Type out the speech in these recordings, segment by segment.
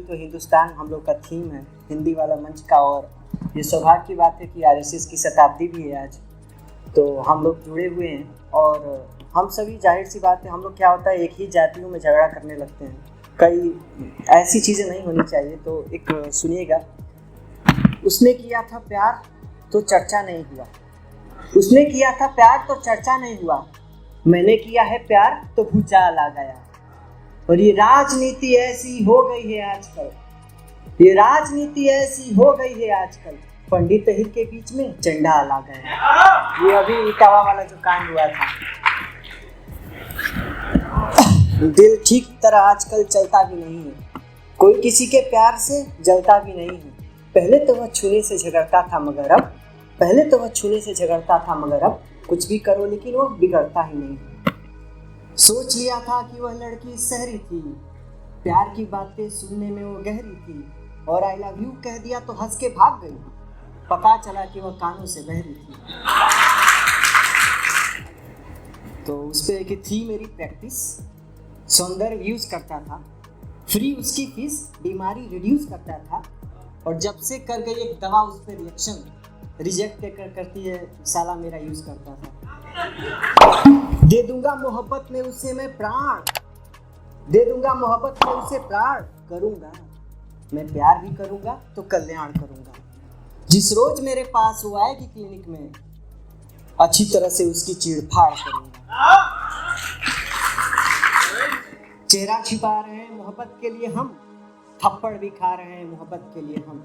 तो हिंदुस्तान हम लोग का थीम है, हिंदी वाला मंच का। और ये सौभाग्य की बात है कि आरएसएस की शताब्दी भी है आज, तो हम लोग जुड़े हुए हैं। और हम सभी, जाहिर सी बात है, हम लोग क्या होता है एक ही जातियों में झगड़ा करने लगते हैं। कई ऐसी चीज़ें नहीं होनी चाहिए। तो एक सुनिएगा, उसने किया था प्यार तो चर्चा नहीं हुआ, उसने किया था प्यार तो चर्चा नहीं हुआ, मैंने किया है प्यार तो भूचाल आ गया। और ये राजनीति ऐसी हो गई है आजकल, ये राजनीति ऐसी हो गई है आजकल, पंडित हिर के बीच में चंडाल आ गया। ये अभी इटावा वाला जो कांड हुआ था, दिल ठीक तरह आजकल चलता भी नहीं है, कोई किसी के प्यार से जलता भी नहीं है। पहले तो वह छूने से झगड़ता था मगर अब, पहले तो वह छूने से झगड़ता था मगर अब कुछ भी करो लेकिन वो बिगड़ता ही नहीं। सोच लिया था कि वह लड़की सहरी थी, प्यार की बातें सुनने में वो गहरी थी, और आई लव यू कह दिया तो हंस के भाग गई, पता चला कि वह कानों से बहरी थी। तो उस पर एक थी मेरी प्रैक्टिस, सौंदर्य यूज करता था, फ्री उसकी फीस, बीमारी रिड्यूस करता था, और जब से कर गई एक दवा उस पर रिएक्शन, रिजेक्ट करती है, साला मेरा यूज करता था। दे दूंगा मोहब्बत में उसे मैं प्राण, दे दूंगा मोहब्बत में उसे प्राण, करूंगा मैं प्यार भी करूंगा तो कल्याण करूंगा। जिस रोज मेरे पास वो आएगी क्लिनिक में, अच्छी तरह से उसकी चीड़-फाड़ करूंगा। चेहरा छिपा रहे हैं मोहब्बत के लिए हम, थप्पड़ भी खा रहे हैं मोहब्बत के लिए हम।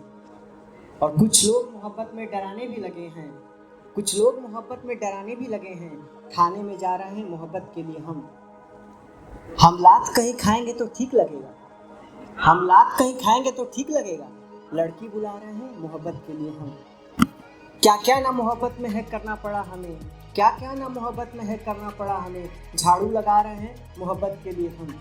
और कुछ लोग मोहब्बत में डराने भी लगे हैं, कुछ लोग मोहब्बत में डराने भी लगे हैं, खाने में जा रहे हैं मोहब्बत के लिए हम लात कहीं खाएंगे तो ठीक लगेगा, हम लात कहीं खाएंगे तो ठीक लगेगा, लड़की बुला रहे हैं मोहब्बत के लिए हम। क्या क्या ना मोहब्बत में है करना पड़ा हमें, क्या क्या ना मोहब्बत में है करना पड़ा हमें, झाड़ू लगा रहे हैं मोहब्बत के लिए हम।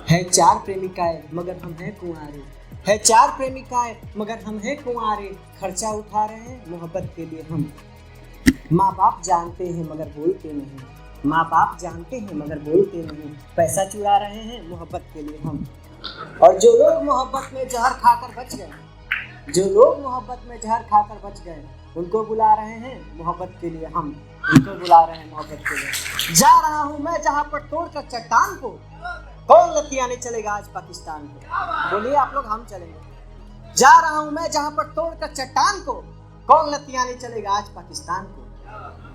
है 4 प्रेमिकाएं मगर हम हैं कुंवारे, है 4 प्रेमिकाएं मगर हम हैं कुंवारे, खर्चा उठा रहे हैं मोहब्बत के लिए हम। माँ बाप जानते हैं मगर बोलते नहीं, माँ बाप जानते हैं मगर बोलते नहीं, पैसा चुरा रहे हैं मोहब्बत के लिए हम। और जो लोग मोहब्बत में जहर खाकर बच गए, जो लोग मोहब्बत में जहर खाकर बच गए, उनको बुला रहे हैं मोहब्बत के लिए हम, उनको बुला रहे हैं मोहब्बत के लिए। जा रहा हूँ मैं जहाँ पर तोड़कर चट्टान को, कौन लतियाने चलेगा आज पाकिस्तान को। बोलिए आप लोग, हम चलेंगे। जा रहा हूँ मैं जहाँ पर तोड़कर चट्टान को, कौन लतियाने चलेगा आज पाकिस्तान को।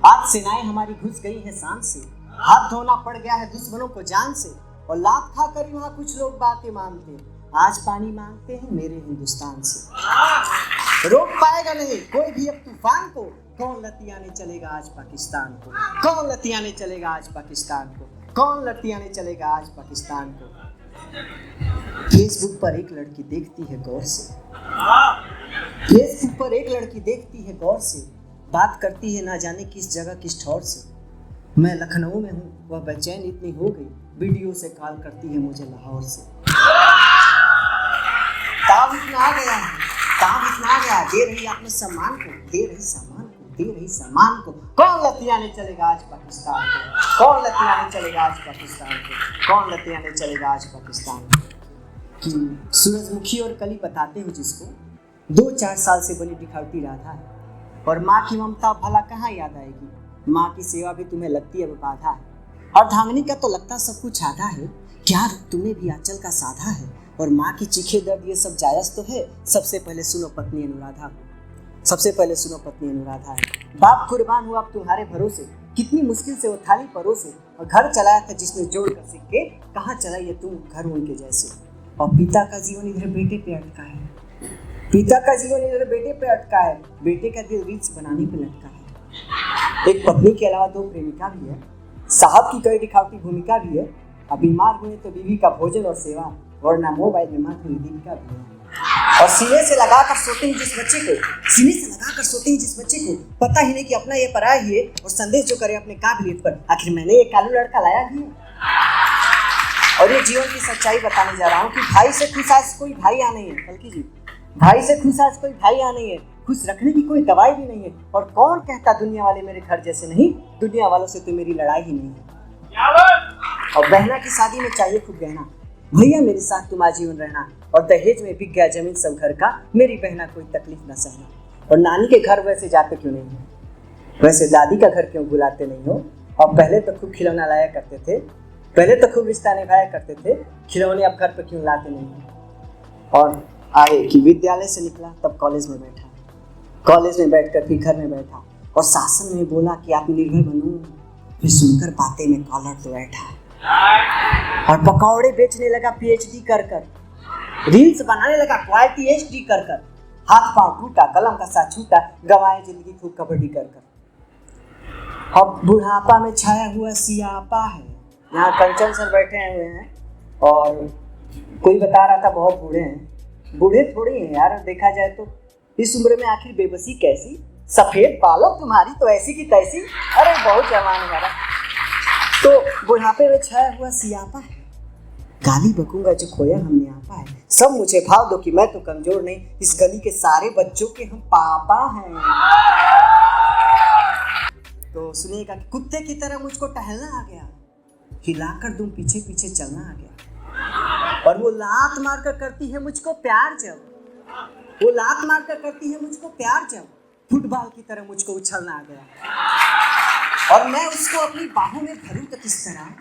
आज सेनाएं हमारी घुस गई हैं शान से, हाथ धोना पड़ गया है दुश्मनों को जान से, और लात खाकर वहाँ कुछ लोग बातें मानते, आज पानी मांगते हैं मेरे हिंदुस्तान से। रोक पाएगा नहीं कोई भी अब तूफान को, कौन लतियाने चलेगा आज पाकिस्तान को, कौन लतियाने चलेगा आज पाकिस्तान को, कौन लतियाने चलेगा आज पाकिस्तान को। फेसबुक पर एक लड़की देखती है गौर से, फेसबुक पर एक लड़की देखती है गौर से, बात करती है ना जाने किस जगह किस ठौर से। मैं लखनऊ में हूँ वह बेचैन इतनी हो गई, वीडियो से कॉल करती है मुझे लाहौर से। ताव इतना आ गया, ताव इतना आ गया, दे रही आपने सम्मान को, दे रही सम्मान को, दे रही सम्मान को, कौन लतियाने चलेगा आज पाकिस्तान को, कौन लतियाने चलेगा आज पाकिस्तान को, कौन लतियाने चलेगा आज पाकिस्तान को। कि सूरजमुखी और कली बताते हो जिसको, 2-4 साल से बनी दिखावटी राधा है, और माँ की ममता भला कहाँ याद आएगी, माँ की सेवा भी तुम्हें लगती अब बाधा है। और धांगनी का तो लगता सब कुछ आधा है, क्या तुम्हें भी आंचल का साधा है, और माँ की चीखे दर्द ये सब जायज तो है। सबसे पहले सुनो पत्नी अनुराधा, सबसे पहले सुनो पत्नी अनुराधा है। बाप कुर्बान हुआ अब तुम्हारे भरोसे, कितनी मुश्किल से वो थाली परोसे, और घर चलाया था जिसने जोड़ कर सिक्के, कहाँ चलाइए तुम घर उनके जैसे। और पिता का जीवन इधर बेटे पे अटका है, पिता का जीवन इधर बेटे पे अटका है, बेटे का दिल रील्स बनाने पे लटका है। एक पत्नी के अलावा 2 प्रेमिका भी है, साहब की कई दिखावटी भूमिका भी है। अब बीमार हुए तो बीवी का भोजन और सेवा, वरना मोबाइल में मात्र दीपिका भी है। और सीने से लगाकर सोते हैं जिस बच्चे को, सीने से लगाकर सोते हैं जिस बच्चे को, पता ही नहीं कि अपना ये पराया ही है, और संदेश जो करे अपने काबिलियत पर, आखिर मैंने ये कालू लड़का लाया भी है। और ये जीवन की सच्चाई बताने जा रहा हूँ कि भाई से खुश आज कोई भाई आ नहीं है, बल्कि जी भाई से खुश आज कोई भाई आ नहीं है, खुश रखने की कोई दवाई भी नहीं है। और कौन कहता दुनिया वाले मेरे घर जैसे नहीं, दुनिया वालों से तो मेरी लड़ाई ही नहीं है। और बहना की शादी में चाहिए खूब गहना, भैया मेरे साथ तुम आजीवन रहना, और दहेज में बिक गया जमीन सब घर का, मेरी बहना कोई तकलीफ न सहना। और नानी के घर वैसे जाते क्यों नहीं हो, वैसे दादी का घर क्यों बुलाते नहीं हो? और पहले तो खूब खिलौना लाया करते थे, पहले तो खूब रिश्ता निभाया करते थे, खिलौने अब घर पर क्यों लाते नहीं हो? और आगे कि विद्यालय से निकला तब कॉलेज में बैठा, कॉलेज में बैठकर फिर घर में बैठा, और शासन में बोला कि आत्मनिर्भर बनूं, फिर सुनकर बातें में कॉलर तो बैठा, और पकौड़े बेचने लगा पीएचडी कर कर, रील्स बनाने लगा क्वालिटी एचडी कर कर, हाथ पांव टूटा, कलम का साथ छूटा, गवाए जिंदगी खूब कबड्डी कर कर। अब बुढ़ापा में छाया हुआ सियापा है। यहाँ कंचन सर बैठे हुए हैं और कोई बता रहा था बहुत बूढ़े हैं, बूढ़े थोड़ी हैं यार, देखा जाए तो इस उम्र में आखिर बेबसी कैसी, सफेद बालों तुम्हारी तो ऐसी की तैसी, अरे बहुत जवान है यार। तो बुढ़ापे में छाया हुआ सियापा है, गाली बकूंगा जो खोया हमने आपा है, सब मुझे भाव दो कि मैं तो कमजोर नहीं, इस गली के सारे बच्चों के हम पापा हैं। तो सुनिएगा कि कुत्ते की तरह मुझको टहलना आ गया, हिलाकर दूं पीछे पीछे चलना आ गया, और वो लात मार कर करती है मुझको प्यार जब, वो लात मार कर करती है मुझको प्यार जब, फुटबॉल की तरह मुझको उछलना आ गया, और मैं उसको अपनी बाहों में भरूं तो किस तरह,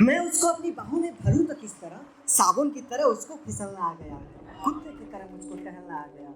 मैं उसको अपनी बाहों में भरूं तो किस तरह, साबुन की तरह उसको फिसलना आ गया, कुत्ते की तरह मुझको टहलना आ गया,